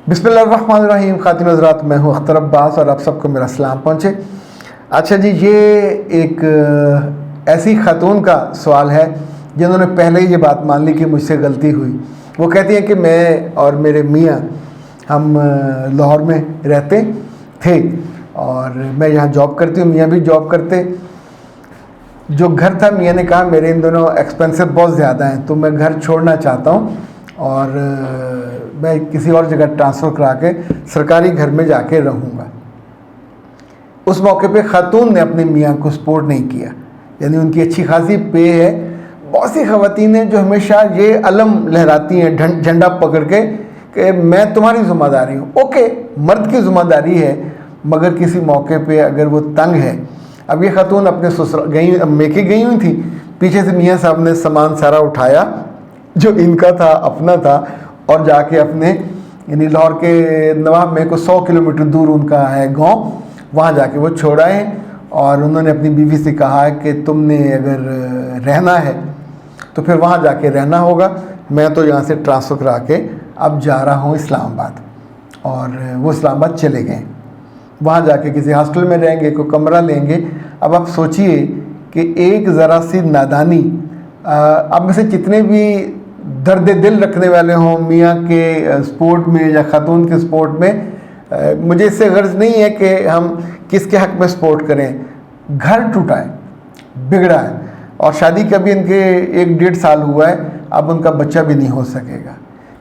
बिस्मिल्लाहिर्रहमानिर्रहीम। खातिन हज़रात, मैं हूँ अख्तर अब्बास और आप सबको मेरा सलाम पहुँचे। अच्छा जी, ये एक ऐसी खातून का सवाल है जिन्होंने पहले ही ये बात मान ली कि मुझसे गलती हुई। वो कहती हैं कि मैं और मेरे मियाँ हम लाहौर में रहते थे और मैं यहाँ जॉब करती हूँ, मियाँ भी जॉब करते। जो घर था, मियाँ ने कहा मेरे इन दोनों एक्सपेंसिव बहुत ज़्यादा हैं तो मैं घर छोड़ना चाहता हूँ और मैं किसी और जगह ट्रांसफ़र करा के सरकारी घर में जाके रहूँगा। उस मौके पे ख़ातून ने अपने मियाँ को सपोर्ट नहीं किया, यानी उनकी अच्छी खासी पे है। बहुत सी ख़वातीन हैं जो हमेशा ये अलम लहराती हैं झंडा पकड़ के कि मैं तुम्हारी ज़िम्मेदारी हूँ। ओके, मर्द की ज़िम्मेदारी है, मगर किसी मौके पे अगर वो तंग है। अब ये ख़ातून अपने ससुराल गई, मेके गई हुई थी, पीछे से मियाँ साहब ने सामान सारा उठाया जो इनका था, अपना था, और जाके अपने यानी लाहौर के नवाब में को 100 किलोमीटर दूर उनका है गांव, वहाँ जाके वो छोड़ाए। और उन्होंने अपनी बीवी से कहा कि तुमने अगर रहना है तो फिर वहाँ जाके रहना होगा, मैं तो यहाँ से ट्रांसफ़र करा के अब जा रहा हूँ इस्लामाबाद। और वो इस्लामाबाद चले गए, वहाँ जाके किसी हॉस्टल में रहेंगे, कोई कमरा लेंगे। अब आप सोचिए कि एक ज़रा सी नादानी, आप में से जितने भी दर्द दिल रखने वाले हों मियाँ के सपोर्ट में या ख़ातून के सपोर्ट में, मुझे इससे गर्ज नहीं है कि हम किसके हक़ में सपोर्ट करें। घर टूटा है, बिगड़ा है, और शादी का भी इनके 1-1.5 साल हुआ है, अब उनका बच्चा भी नहीं हो सकेगा।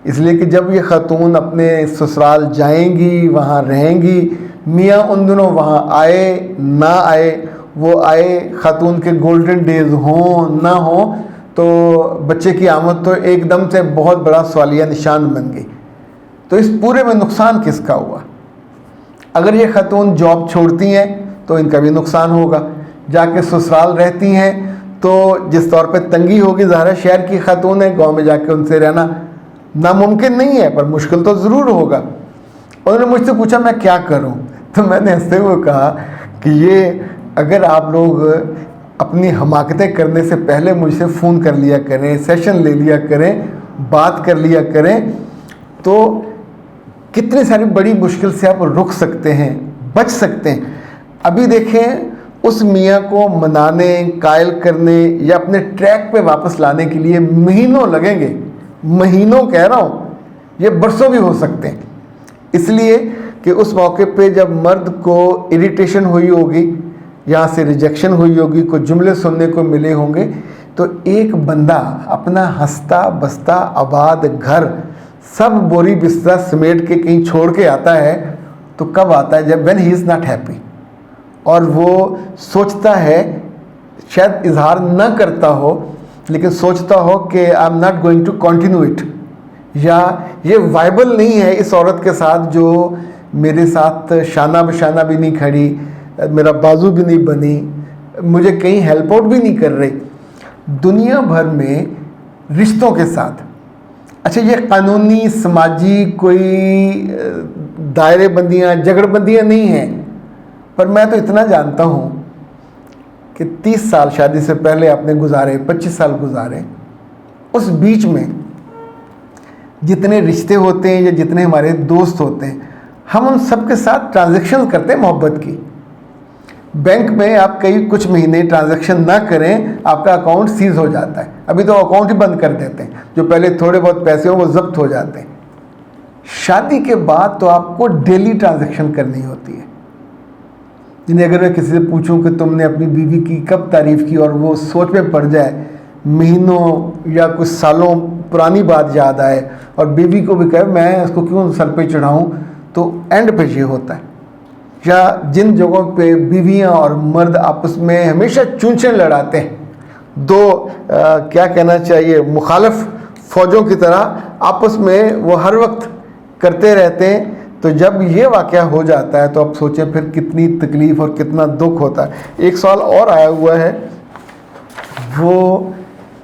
इसलिए कि जब ये ख़ातून अपने ससुराल जाएंगी, वहाँ रहेंगी, मियाँ उन दिनों वहाँ आए ना आए, वो आए ख़ातून के गोल्डन डेज़ हों ना हों, तो बच्चे की आमद तो एकदम से बहुत बड़ा सवालिया निशान बन गई। तो इस पूरे में नुकसान किसका हुआ? अगर ये ख़ातून जॉब छोड़ती हैं तो इनका भी नुकसान होगा, जाके ससुराल रहती हैं तो जिस तौर पे तंगी होगी, ज़ाहिर है शहर की ख़ातून है, गांव में जाके उनसे रहना नामुमकिन नहीं है, पर मुश्किल तो ज़रूर होगा। उन्होंने मुझसे पूछा मैं क्या करूं? तो मैंने हंसते हुए कहा कि ये अगर आप लोग अपनी हमाकतें करने से पहले मुझसे फ़ोन कर लिया करें, सेशन ले लिया करें, बात कर लिया करें, तो कितनी सारी बड़ी मुश्किल से आप रुक सकते हैं, बच सकते हैं। अभी देखें, उस मियाँ को मनाने, कायल करने या अपने ट्रैक पे वापस लाने के लिए महीनों लगेंगे। महीनों कह रहा हूँ, ये बरसों भी हो सकते हैं। इसलिए कि उस मौके पे जब मर्द को इरिटेशन हुई होगी, यहाँ से रिजेक्शन हुई होगी, कुछ जुमले सुनने को मिले होंगे, तो एक बंदा अपना हंसता बसता आबाद घर सब बोरी बिस्तरा समेट के कहीं छोड़ के आता है, तो कब आता है? जब when he is not happy, और वो सोचता है, शायद इजहार न करता हो लेकिन सोचता हो कि I am not going to continue it, या ये वाइबल नहीं है इस औरत के साथ जो मेरे साथ शाना बशाना भी नहीं खड़ी, मेरा बाजू भी नहीं बनी, मुझे कहीं हेल्प आउट भी नहीं कर रही। दुनिया भर में रिश्तों के साथ, अच्छा ये कानूनी समाजी कोई दायरे बंदियाँ झगड़बंदियाँ नहीं हैं, पर मैं तो इतना जानता हूँ कि 30 साल शादी से पहले आपने गुजारे, 25 साल गुजारे, उस बीच में जितने रिश्ते होते हैं या जितने हमारे दोस्त होते हैं, हम उन सब के साथ ट्रांजैक्शन करते हैं मोहब्बत की। बैंक में आप कई कुछ महीने ट्रांजैक्शन ना करें, आपका अकाउंट सीज हो जाता है। अभी तो अकाउंट ही बंद कर देते हैं, जो पहले थोड़े बहुत पैसे हों वो जब्त हो जाते हैं। शादी के बाद तो आपको डेली ट्रांजैक्शन करनी होती है। यानी अगर मैं किसी से पूछूं कि तुमने अपनी बीवी की कब तारीफ़ की, और वो सोच में पड़ जाए, महीनों या कुछ सालों पुरानी बात याद आए, और बीवी को भी कहे मैं उसको क्यों सर पे चढ़ाऊं, तो एंड पे ये होता है। या जिन जगहों पे बीवियां और मर्द आपस में हमेशा चूंचे लड़ाते हैं, दो क्या कहना चाहिए, मुखालिफ फ़ौजों की तरह आपस में वो हर वक्त करते रहते हैं, तो जब ये वाक़या हो जाता है तो आप सोचें फिर कितनी तकलीफ़ और कितना दुख होता है। एक सवाल और आया हुआ है, वो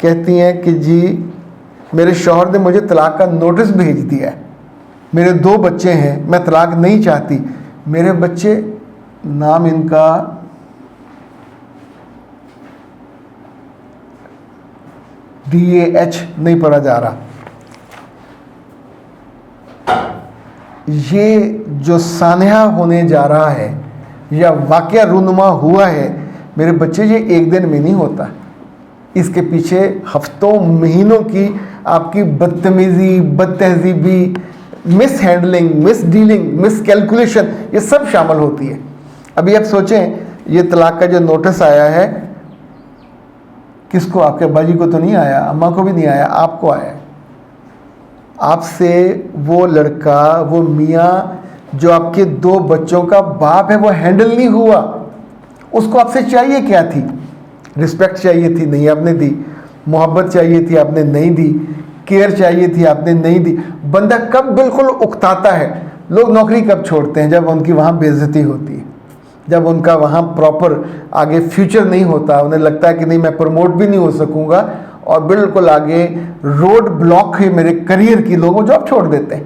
कहती हैं कि जी मेरे शौहर ने मुझे तलाक़ का नोटिस भेज दिया है, मेरे 2 बच्चे हैं, मैं तलाक़ नहीं चाहती। मेरे बच्चे, नाम इनका DAH नहीं पढ़ा जा रहा, یہ جو سانحہ ہونے جا رہا ہے یا واقعہ رونما ہوا ہے میرے بچے، یہ ایک دن میں نہیں ہوتا. اس کے پیچھے ہفتوں مہینوں کی آپ کی بدتمیزی، بد تہذیبی، مس ہینڈلنگ، مس ڈیلنگ، مس کیلکولیشن، یہ سب شامل ہوتی ہے. ابھی آپ سوچیں، یہ طلاق کا جو نوٹس آیا ہے کس کو؟ آپ کے ابا جی کو تو نہیں آیا، اماں کو بھی نہیں آیا، آپ کو آیا ہے. آپ سے وہ لڑکا، وہ میاں جو آپ کے 2 بچوں کا باپ ہے، وہ ہینڈل نہیں ہوا. اس کو آپ سے چاہیے کیا تھی؟ رسپیکٹ چاہیے تھی، نہیں آپ نے دی. محبت چاہیے تھی، آپ نے نہیں دی. کیئر چاہیے تھی، آپ نے نہیں دی. بندہ کب بالکل اکتاتا ہے، لوگ نوکری کب چھوڑتے ہیں؟ جب ان کی وہاں بے عزتی ہوتی ہے، جب ان کا وہاں پراپر آگے فیوچر نہیں ہوتا، انہیں لگتا ہے کہ نہیں میں پروموٹ بھی نہیں ہو سکوں گا، اور بالکل آگے روڈ بلاک ہے میرے کریئر کی، لوگ وہ جاب چھوڑ دیتے ہیں.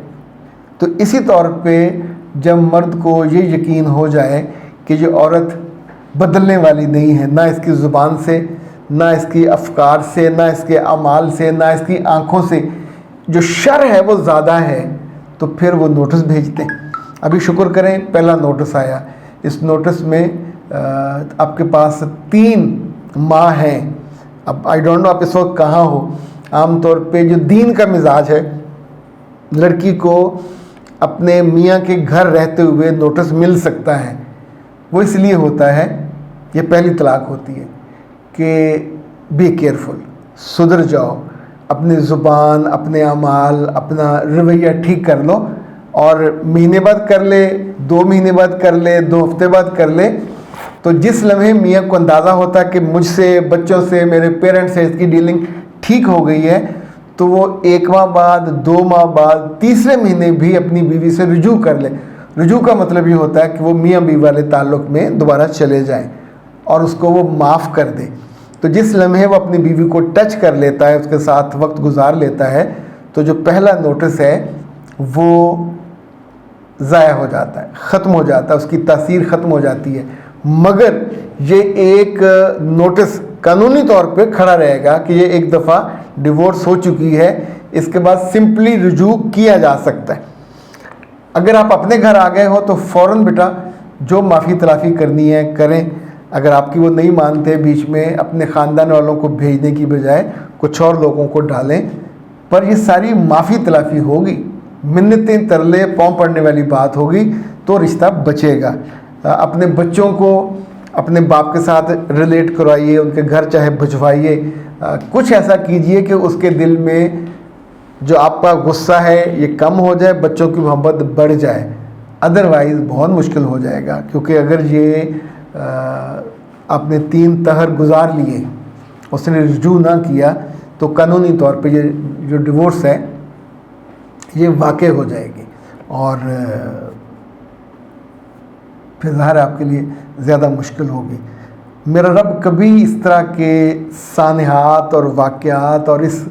تو اسی طور پہ جب مرد کو یہ یقین ہو جائے کہ یہ عورت بدلنے والی نہیں ہے، نہ اس کی زبان سے، نہ اس کی افکار سے، نہ اس کے اعمال سے، نہ اس کی آنکھوں سے، جو شر ہے وہ زیادہ ہے، تو پھر وہ نوٹس بھیجتے ہیں. ابھی شکر کریں پہلا نوٹس آیا. اس نوٹس میں آپ کے پاس 3 ماہ ہیں. اب آئی ڈونٹ نو آپ اس وقت کہاں ہو. عام طور پہ جو دین کا مزاج ہے، لڑکی کو اپنے میاں کے گھر رہتے ہوئے نوٹس مل سکتا ہے. وہ اس لیے ہوتا ہے، یہ پہلی طلاق ہوتی ہے کہ بی کیئرفل، سدھر جاؤ، اپنی زبان، اپنے اعمال، اپنا رویہ ٹھیک کر لو. اور مہینے بعد کر لے، 2 مہینے بعد کر لے، 2 ہفتے بعد کر لے، تو جس لمحے میاں کو اندازہ ہوتا ہے کہ مجھ سے، بچوں سے، میرے پیرنٹس سے اس کی ڈیلنگ ٹھیک ہو گئی ہے، تو وہ 1 ماہ بعد، 2 ماہ بعد، تیسرے مہینے بھی اپنی بیوی سے رجوع کر لے. رجوع کا مطلب یہ ہوتا ہے کہ وہ میاں بیوی والے تعلق میں دوبارہ چلے جائیں اور اس کو وہ معاف کر دے. تو جس لمحے وہ اپنی بیوی کو ٹچ کر لیتا ہے، اس کے ساتھ وقت گزار لیتا ہے، تو جو پہلا نوٹس ہے وہ ضائع ہو جاتا ہے، ختم ہو جاتا ہے، اس کی تاثیر ختم ہو جاتی ہے. مگر یہ ایک نوٹس قانونی طور پہ کھڑا رہے گا کہ یہ ایک دفعہ ڈیورس ہو چکی ہے، اس کے بعد سمپلی رجوع کیا جا سکتا ہے. اگر آپ اپنے گھر آ گئے ہو تو فوراً بیٹا جو معافی تلافی کرنی ہے کریں. اگر آپ کی وہ نہیں مانتے، بیچ میں اپنے خاندان والوں کو بھیجنے کی بجائے کچھ اور لوگوں کو ڈالیں. پر یہ ساری معافی تلافی ہوگی، منتیں ترلے پاؤں پڑنے والی بات ہوگی تو رشتہ بچے گا. اپنے بچوں کو اپنے باپ کے ساتھ ریلیٹ کروائیے، ان کے گھر چاہے بھجوائیے، کچھ ایسا کیجئے کہ اس کے دل میں جو آپ کا غصہ ہے یہ کم ہو جائے، بچوں کی محبت بڑھ جائے. ادروائز بہت مشکل ہو جائے گا، کیونکہ اگر یہ آپ نے 3 طہر گزار لیے، اس نے رجوع نہ کیا، تو قانونی طور پہ یہ جو ڈیورس ہے یہ واقع ہو جائے گی، اور پھر ظاہر آپ کے لیے زیادہ مشکل ہوگی. میرا رب کبھی اس طرح کے سانحات اور واقعات اور اس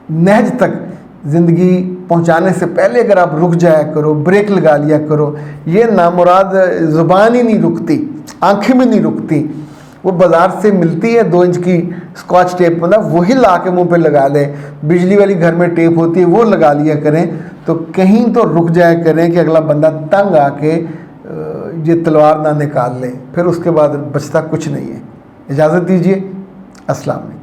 نہج تک زندگی پہنچانے سے پہلے اگر آپ رک جایا کرو، بریک لگا لیا کرو. یہ نامراد زبان ہی نہیں رکتی، آنکھیں بھی نہیں رکتی. وہ بازار سے ملتی ہے 2 انچ کی اسکاچ ٹیپ، مطلب وہی لا کے منہ پہ لگا لیں. بجلی والی گھر میں ٹیپ ہوتی ہے، وہ لگا لیا کریں. تو کہیں تو رک جایا کریں کہ اگلا بندہ تنگ آ کے یہ تلوار نہ نکال لے، پھر اس کے بعد بچتا کچھ نہیں ہے. اجازت دیجیے، السلام علیکم.